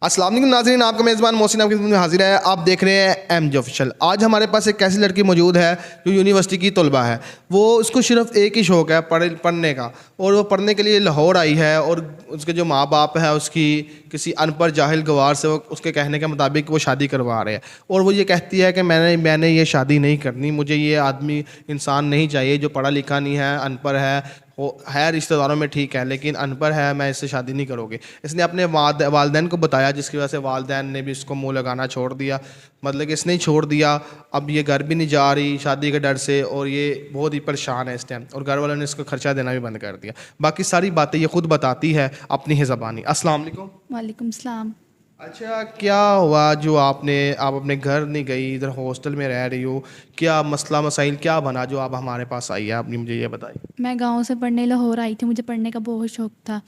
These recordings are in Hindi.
अस्सलाम वालेकुम नाज़रीन, आपका मेज़बान मोहसिन आपकी खिदमत में हाजिर है। आप देख रहे हैं एम जे ऑफिशियल। आज हमारे पास एक ऐसी लड़की मौजूद है जो यूनिवर्सिटी की तलबा है। वो उसको सिर्फ एक ही शौक़ है पढ़ने का, और वो पढ़ने के लिए लाहौर आई है। और उसके जो माँ बाप है उसकी किसी अनपढ़ जाहिल गवार से वो उसके कहने के मुताबिक वो शादी करवा रहे हैं। और वो ये कहती है कि मैंने ये शादी नहीं करनी, मुझे ये आदमी इंसान नहीं चाहिए जो पढ़ा लिखा नहीं है, अनपढ़ है। वो है रिश्तेदारों में ठीक है लेकिन अनपढ़ है, मैं इससे शादी नहीं करोगे। इसने अपने वालदैन को बताया, जिसकी वजह से वालदैन ने भी इसको मुंह लगाना छोड़ दिया। मतलब कि इसने ही छोड़ दिया। अब ये घर भी नहीं जा रही शादी के डर से, और ये बहुत ही परेशान है इस टाइम, और घर वालों ने इसको खर्चा देना भी बंद कर दिया। बाकी सारी बातें ये खुद बताती है अपनी ही ज़बानी। अस्सलाम वालेकुम। वालेकुम सलाम। अच्छा, क्या हुआ जो आप अपने घर नहीं गई, इधर हॉस्टल में रह रही हो? क्या मसला मसाइल क्या बना जो आप हमारे पास आई है? आपने मुझे ये बताइए। मैं गांव से पढ़ने लाहौर आई थी, मुझे पढ़ने का बहुत शौक़ था।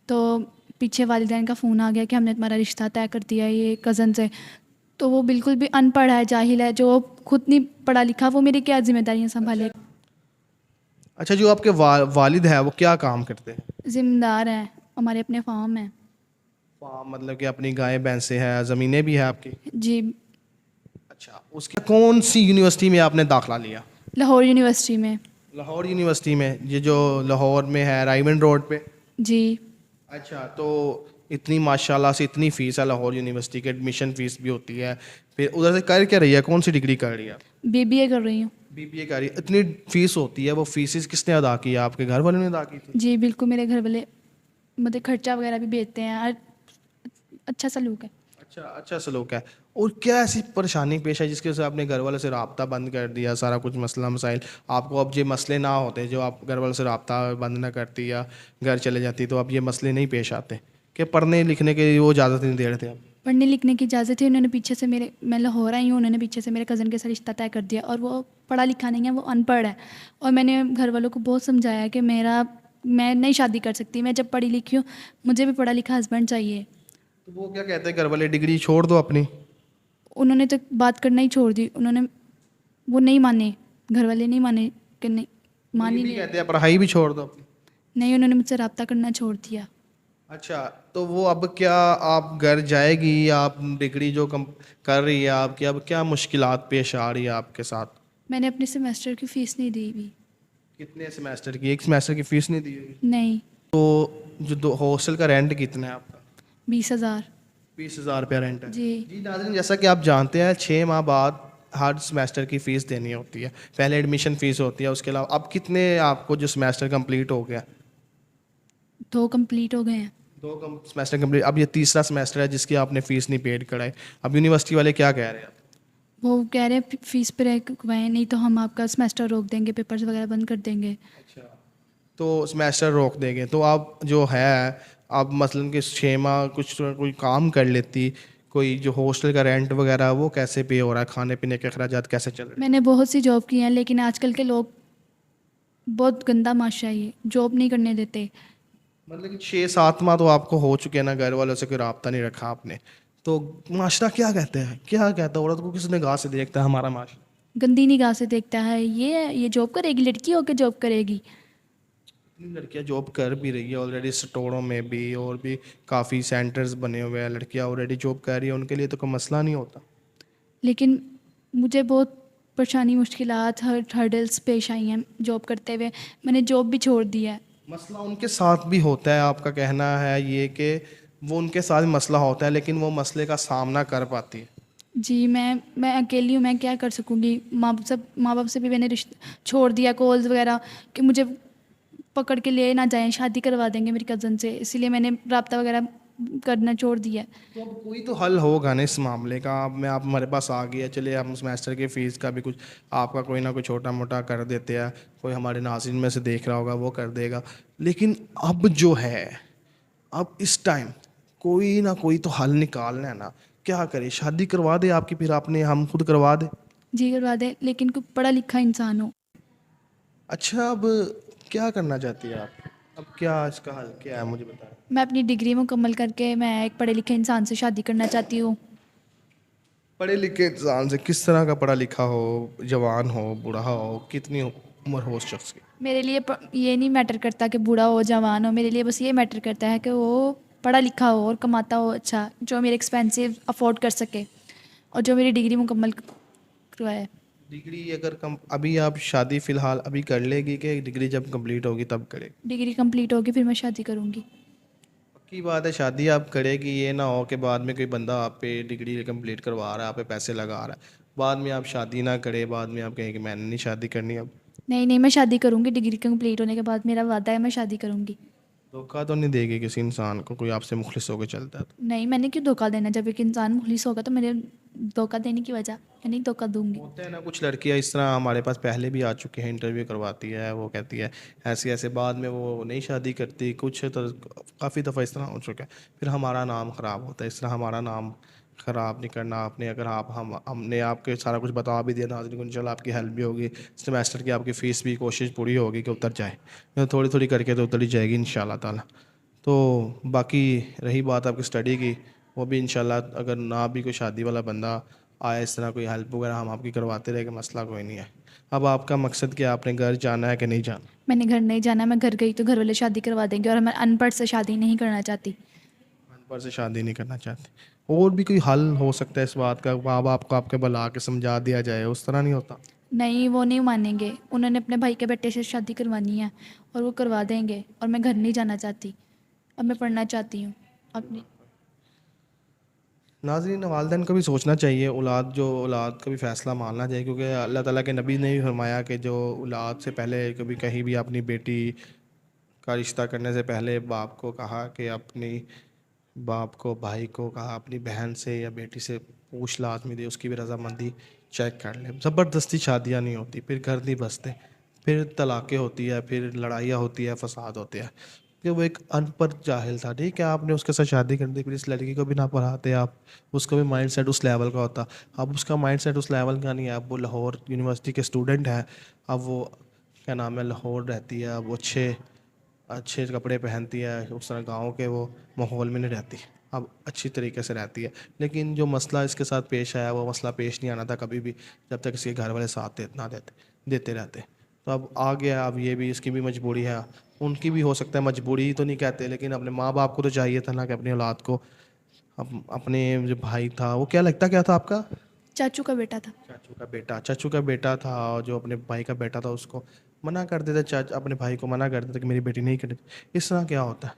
तो पीछे वालिदैन का फ़ोन आ गया कि हमने तुम्हारा रिश्ता तय कर दिया है ये कज़न से। तो वो बिल्कुल भी अनपढ़ है, जाहिल है, जो खुद नहीं पढ़ा लिखा, वो मेरी क्या जिम्मेदारियाँ संभाले। अच्छा, जो आपके वालिद है वो क्या काम करते हैं? ज़िम्मेदार हैं, हमारे अपने फार्म हैं। फार्म मतलब कि अपनी गाय भैंसे हैं, ज़मीनें भी हैं आपकी? जी। अच्छा, उसके कौन सी यूनिवर्सिटी में आपने दाखिला लिया? लाहौर यूनिवर्सिटी में। लाहौर यूनिवर्सिटी में, ये जो लाहौर में है राइमंड रोड पे? जी। अच्छा, तो इतनी माशाल्लाह से इतनी फ़ीस है लाहौर यूनिवर्सिटी की, एडमिशन फ़ीस भी होती है। फिर उधर से कर क्या रही है, कौन सी डिग्री कर रही है आप? बीबीए कर रही हूँ। बीबीए कर रही है। इतनी फ़ीस होती है, वो फ़ीसेस किसने अदा की है? आपके घर वालों ने अदा की थी? जी बिल्कुल, मेरे घर वाले मतलब खर्चा वगैरह भी भेजते हैं और अच्छा सलूक है। अच्छा, अच्छा सलूक है। और क्या ऐसी परेशानी पेश है जिसकी वजह से आपने घर वालों से रब्ता बंद कर दिया? सारा कुछ मसला मसाइल आपको, अब ये मसले ना होते जो आप घर वालों से रब्ता बंद ना करती या घर चले जाती, तो अब ये मसले नहीं पेश आते कि पढ़ने लिखने के लिए वो इजाज़त नहीं दे रहे थे आप? पढ़ने लिखने की इजाज़त थी, उन्होंने पीछे से मैं लाहौर आई हूँ, उन्होंने पीछे से मेरे कज़न के साथ रिश्ता तय कर दिया। और वो पढ़ा लिखा नहीं है, वो अनपढ़ है। और मैंने घर वालों को बहुत समझाया कि मैं नहीं शादी कर सकती, मैं जब पढ़ी लिखी हूँ, मुझे भी पढ़ा लिखा हस्बैंड चाहिए। तो वो क्या कहते हैं घर वाले, डिग्री छोड़ दो अपनी? उन्होंने तो बात करना ही छोड़ दी, वो नहीं माने, घर वाले नहीं माने कि नहीं, वो मान ये ही भी नहीं। कहते हैं पढ़ाई भी छोड़ दो अपनी? नहीं, उन्होंने मुझसे रब्ता करना छोड़ दिया। अच्छा, तो वो अब क्या आप घर जाएगी, या आप डिग्री जो कम कर रही है आपकी, अब क्या मुश्किलात पेश आ रही है आपके साथ? मैंने अपने सेमेस्टर की फ़ीस नहीं दी हुई। कितने सेमेस्टर की? एक सेमेस्टर की फीस नहीं दी हुई? नहीं। तो जो दो हॉस्टल का रेंट कितना है आपका? 20,000। 20,000 रुपया रेंट है। जी। जी नाज़रीन, जैसा कि आप जानते हैं 6 माह बाद हर सेमेस्टर की फ़ीस देनी होती है। पहले एडमिशन फ़ीस होती है, उसके अलावा अब कितने आपको जो सेमेस्टर कंप्लीट हो गया? 2 कंप्लीट हो गए हैं। सेमेस्टर कंप्लीट, अब ये तीसरा सेमेस्टर है जिसकी आपने फ़ीस नहीं पेड कराई। अब यूनिवर्सिटी वाले क्या कह रहे हैं? वो कह रहे हैं फ़ीस पे रुकवाएं, नहीं तो हम आपका सेमेस्टर रोक देंगे, पेपर्स वगैरह बंद कर देंगे। अच्छा, तो सेमेस्टर रोक देंगे तो आप जो है, आप मसलन कि 6 माह कुछ कोई काम कर लेती, कोई जो हॉस्टल का रेंट वगैरह वो कैसे पे हो रहा है, खाने पीने के अखराजात कैसे चल रहे हैं? मैंने बहुत सी जॉब की हैं, लेकिन आजकल के लोग बहुत गंदा माशरा है, ये जॉब नहीं करने देते। मतलब कि 6-7 माह तो आपको हो चुके हैं ना, घर वालों से कोई रब्ता नहीं रखा आपने, तो माशरा क्या कहते हैं, क्या कहता है? औरत को किस निगाह से देखता है हमारा माशरा? गंदी निगाह से देखता है, ये जॉब करेगी, लड़की होकर जॉब करेगी। इतनी लड़कियां जॉब कर भी रही है ऑलरेडी, स्टोरों में भी, और भी काफ़ी सेंटर्स बने हुए हैं, लड़कियां ऑलरेडी जॉब कर रही है, उनके लिए तो कोई मसला नहीं होता। लेकिन मुझे बहुत परेशानी, मुश्किलात, हर्डल्स पेश आई हैं जॉब करते हुए। मैंने जॉब भी छोड़ दी है। मसला उनके साथ भी होता है, आपका कहना है ये कि वो उनके साथ मसला होता है लेकिन वो मसले का सामना कर पाती है? जी, मैं अकेली हूँ, मैं क्या कर सकूँगी। माँ बाप से भी मैंने रिश्ता छोड़ दिया, कॉल्स वगैरह, कि मुझे पकड़ के ले ना जाएं, शादी करवा देंगे मेरी कज़न से, इसीलिए मैंने रब्ता वगैरह करना छोड़ दिया है। तो अब कोई तो हल होगा ना इस मामले का। अब मैं आप हमारे पास आ गया, चलिए हम सेमेस्टर की फ़ीस का भी कुछ आपका कोई ना कोई छोटा मोटा कर देते हैं, कोई हमारे नाज़रीन में से देख रहा होगा वो कर देगा। लेकिन अब जो है, अब इस टाइम कोई ना कोई तो हल निकालना है ना। क्या करें, शादी करवा दे आपकी, फिर आपने हम खुद करवा दे? जी करवा दें, लेकिन कोई पढ़ा लिखा इंसान हो। अच्छा, अब क्या करना चाहती है आप? अब क्या इसका हल क्या है, मुझे बताएं। मैं अपनी डिग्री मुकम्मल करके मैं एक पढ़े लिखे इंसान से शादी करना चाहती हूँ। पढ़े लिखे इंसान से? किस तरह का पढ़ा लिखा हो? जवान हो, बूढ़ा हो, कितनी उम्र हो उस शख्स की? मेरे लिए ये नहीं मैटर करता कि बूढ़ा हो जवान हो, मेरे लिए बस ये मैटर करता है कि वो पढ़ा लिखा हो और कमाता हो अच्छा, जो मेरे एक्सपेंसिव अफोर्ड कर सके और जो मेरी डिग्री मुकम्मल करवाए। डिग्री अगर कम अभी आप शादी फ़िलहाल अभी कर लेगी कि डिग्री जब कंप्लीट होगी तब करेगी? डिग्री कंप्लीट होगी फिर मैं शादी करूँगी। पक्की बात है, शादी आप करेगी, ये ना हो कि बाद में कोई बंदा आप पे डिग्री कंप्लीट करवा रहा है, आप पे पैसे लगा रहा है, बाद में आप शादी ना करें, बाद में आप कहें कि मैंने नहीं शादी करनी अब। नहीं नहीं, मैं शादी करूँगी, डिग्री कंप्लीट होने के बाद मेरा वादा है मैं शादी करूँगी। धोखा तो नहीं देगी किसी इंसान को, कोई आपसे मुखलिस होकर चलता है तो? नहीं, मैंने क्यों धोखा देना, जब एक इंसान मुखलिस होगा तो मेरे धोखा देने की वजह, मैं नहीं धोखा दूंगी। होते हैं ना कुछ लड़कियां इस तरह, हमारे पास पहले भी आ चुकी हैं, इंटरव्यू करवाती है, वो कहती है ऐसे ऐसे, बाद में वो नहीं शादी करती, कुछ तो काफ़ी दफ़ा इस तरह हो चुका है, फिर हमारा नाम ख़राब होता है। इस तरह हमारा नाम ख़राब नहीं करना आपने। अगर आप हमने आपके सारा कुछ बता भी दिया नाज़रीन को, इंशाल्लाह आपकी हेल्प भी होगी, सेमेस्टर की आपकी फ़ीस भी कोशिश पूरी होगी कि उतर जाए, तो थोड़ी थोड़ी करके तो उतर ही जाएगी इंशाल्लाह ताला। तो बाकी रही बात आपकी स्टडी की, वो भी इंशाल्लाह अगर ना भी कोई शादी वाला बंदा आए, इस तरह कोई हेल्प वगैरह हम आपकी करवाते रहेंगे, मसला कोई नहीं है। अब आपका मकसद क्या, आपने घर जाना है कि नहीं जाना? मैंने घर नहीं जाना, मैं घर गई तो घर वाले शादी करवा देंगे और मैं अनपढ़ से शादी नहीं करना चाहती। अनपढ़ से शादी नहीं करना चाहते? और भी कोई हल हो सकता है इस बात का, माँ बाप को आपके बुला के समझा दिया जाए, उस तरह नहीं होता? नहीं, वो नहीं मानेंगे, उन्होंने अपने भाई के बेटे से शादी करवानी है और वो करवा देंगे और मैं घर नहीं जाना चाहती, अब मैं पढ़ना चाहती हूँ अपनी। नाज़रीन, वालिदैन को भी सोचना चाहिए, औलाद का भी फ़ैसला मानना चाहिए, क्योंकि अल्लाह ताला के नबी ने भी फरमाया कि जो औलाद से पहले कभी कहीं भी अपनी बेटी का रिश्ता करने से पहले बाप को कहा कि अपनी बाप को, भाई को कहा अपनी बहन से या बेटी से पूछ लाजमी दे, उसकी भी रजामंदी चेक कर ले। ज़बरदस्ती शादियाँ नहीं होती, फिर घर नहीं बसते, फिर तलाक़ें होती है, फिर लड़ाइयाँ होती है, फसाद होते हैं। कि वो एक अनपढ़ जाहिल था, ठीक है, आपने उसके साथ शादी कर दी, फिर इस लड़की को भी ना पढ़ाते आप, उसका भी माइंड सेट उस लेवल का होता। अब उसका माइंड सेट उस लेवल का नहीं है, अब वो लाहौर यूनिवर्सिटी के स्टूडेंट है, अब वो क्या नाम है लाहौर रहती है, अब वो अच्छे अच्छे कपड़े पहनती है, उस तरह गाँव के वो माहौल में नहीं रहती, अब अच्छी तरीके से रहती है। लेकिन जो मसला इसके साथ पेश आया, वो मसला पेश नहीं आना था कभी भी, जब तक इसके घर वाले साथ ना देते रहते। तो अब आ गया, अब ये भी इसकी भी मजबूरी है, उनकी भी हो सकता है मजबूरी, तो नहीं कहते, लेकिन अपने माँ बाप को तो चाहिए था ना कि अपनी औलाद को, अपने जो भाई था, वो क्या लगता क्या था आपका? चाचू का बेटा था। चाचू का बेटा था, और जो अपने भाई का बेटा था उसको मना कर देते, अपने भाई को मना कर देते कि मेरी बेटी नहीं करेगी। इस तरह क्या होता है?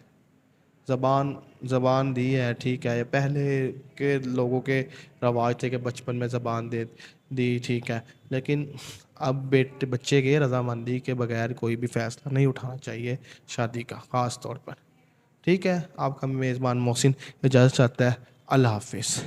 ज़बान ज़बान दी है, ठीक है, ये पहले के लोगों के रवाज थे कि बचपन में ज़बान दे दी, ठीक है, लेकिन अब बच्चे के रजामंदी के बगैर कोई भी फ़ैसला नहीं उठाना चाहिए शादी का, ख़ास तौर पर। ठीक है, आपका मेज़बान मोहसिन इजाज़त चाहता है। अल्लाह हाफिज़।